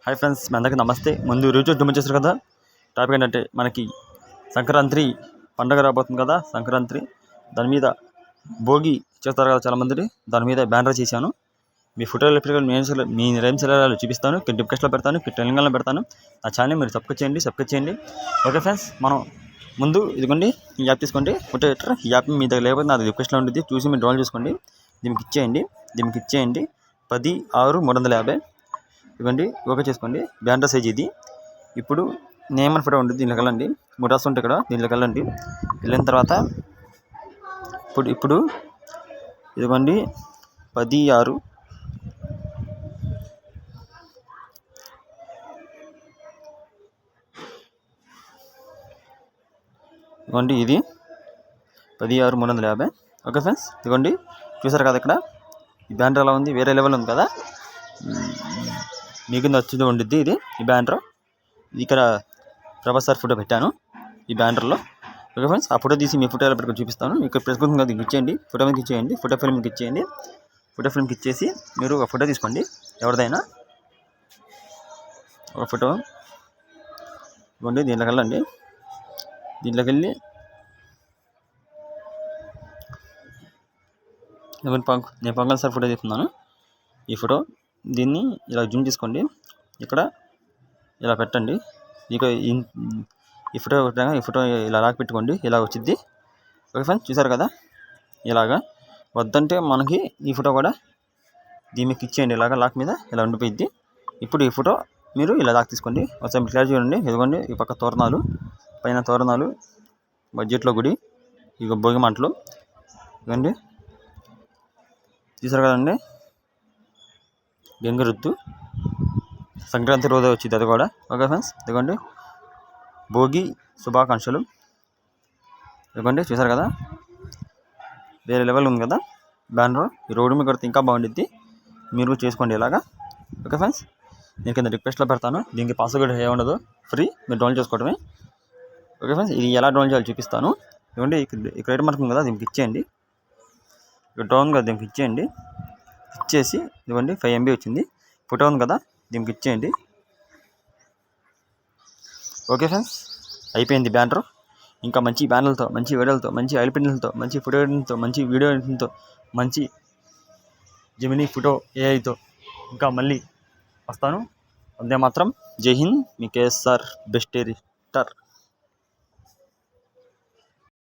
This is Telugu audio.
హాయ్ ఫ్రెండ్స్, మీ అందరికీ నమస్తే. ముందు రోజు డుమ్మ చేస్తారు కదా. టాపిక్ ఏంటంటే మనకి సంక్రాంతి పండగ రాబోతుంది కదా. సంక్రాంతి దాని మీద భోగి చేస్తారు కదా చాలామంది. దాని మీద బ్యానర్ చేశాను. మీ ఫోటోలు మీ రేమ్స్ చూపిస్తాను. డిస్క్రిప్షన్లో పెడతాను, టెలింగాలో పెడతాను. ఆ ఛానల్ మీరు సబ్స్క్రైబ్ చేయండి. ఓకే ఫ్రెండ్స్, మనం ముందు ఇదిగోండి ఈ యాప్ తీసుకోండి. ఫోటో ఎడిటర్ ఈ యాప్ మీ దగ్గర లేకపోతే నాది రిక్వెస్ట్లో ఉంటుంది, చూసి మీరు డౌన్లోడ్ చేసుకోండి. దీనికి ఇచ్చేయండి 10/6/350. ఇవ్వండి, ఓకే చేసుకోండి. బ్యానర్ సైజ్ ఇది. ఇప్పుడు నేమ్ అని ఫోటో ఉంటుంది, దీంట్లోకి వెళ్ళండి. 3 రాష్ట్రం ఉంటాయి ఇక్కడ, దీంట్లోకి వెళ్ళండి. వెళ్ళిన తర్వాత ఇప్పుడు ఇదిగోండి 10/6 ఇదిగోండి, ఇది 10/6/350. ఓకే ఫ్రెండ్స్, ఇదిగోండి చూసారు కదా. ఇక్కడ ఈ బ్యానర్ ఎలా ఉంది, వేరే లెవెల్ ఉంది కదా. మీకు నచ్చుతూ ఉండిద్ది ఇది. ఈ బ్యానర్ ఇక్కడ ప్రభాస్ సార్ ఫోటో పెట్టాను ఈ బ్యానర్లో. ఓకే ఫ్రెండ్స్, ఆ ఫోటో తీసి మీ ఫోటో ఎలా పెట్టుకొని చూపిస్తాను. ఇక్కడ ప్రెస్ గుర్తు దీనికి ఇచ్చేయండి, ఫోటో మీదకి ఇచ్చేయండి. ఫోటో ఫిల్మ్కి ఇచ్చేయండి. ఫోటో ఫిల్మ్కి ఇచ్చేసి మీరు ఒక ఫోటో తీసుకోండి, ఎవరిదైనా ఒక ఫోటో ఇవ్వండి. దీంట్లోకి వెళ్ళండి. దీంట్లోకి వెళ్ళి నేను పొంగల్ సార్ ఫోటో తీస్తున్నాను. ఈ ఫోటో దీన్ని ఇలా జూమ్ చేసుకోండి. ఇక్కడ ఇలా పెట్టండి. ఇక ఈ ఫోటో ఇలా లాక్ పెట్టుకోండి, ఇలా వచ్చింది. ఓకే ఫ్రెండ్స్, చూసారు కదా. ఇలాగా వద్దంటే మనకి ఈ ఫోటో కూడా దీనికి ఇచ్చేయండి. ఇలాగా లాక్ మీద ఇలా ఉండిపోయింది. ఇప్పుడు ఈ ఫోటో మీరు ఇలా లాక్ తీసుకోండి. ఒకసారి క్లియర్ చూడండి. ఇదిగోండి, ఈ పక్క తోరణాలు, పైన తోరణాలు, బడ్జెట్లో గుడి, ఇక భోగి మంటలు. ఇవ్వండి, చూసారు కదండి. గంగరుద్దు సంక్రాంతి రోజే వచ్చింది అది కూడా. ఓకే ఫ్రెండ్స్, ఇదిగోండి భోగి శుభాకాంక్షలు. ఇదిగోండి, చూసారు కదా, వేరే లెవెల్ ఉంది కదా బ్యానర్. ఈ రోడ్డు మీద కొడితే ఇంకా బాగుండిద్ది, మీరు చేసుకోండి ఇలాగా. ఓకే ఫ్రెండ్స్, నేను కింద రిక్వెస్ట్లో పెడతాను. దీనికి పాస్వర్డ్ ఏముండదు, ఫ్రీ, మీరు డౌన్లోడ్ చేసుకోవడమే. ఓకే ఫ్రెండ్స్, ఇది ఎలా డౌన్లోడ్ చేయాలో చూపిస్తాను. ఇదిగోండి, ఇక్కడ రైట్ మార్క్ ఉంది కదా, దీనికి ఇచ్చేయండి. ఇక్కడ డౌన్ కదా, దీనికి ఇచ్చేయండి. ఇచ్చేసి ఇదిగోండి 5 MB వచ్చింది. ఫోటో ఉంది కదా, దీనికి ఇచ్చేయండి. ఓకే ఫ్రెండ్స్, అయిపోయింది బ్యానర్. ఇంకా మంచి బ్యానర్లతో, మంచి వీడియోలతో, మంచి ఆయిల్ పెన్నులతో, మంచి ఫోటో ఎడిటింగ్తో, మంచి వీడియో ఎడిటింగ్తో, మంచి జెమినీ ఫోటో ఏఐతో ఇంకా మళ్ళీ వస్తాను. అంతే మాత్రం. జై హింద్, మీ కేఎస్ఆర్ బెస్ట్ ఎడిటర్.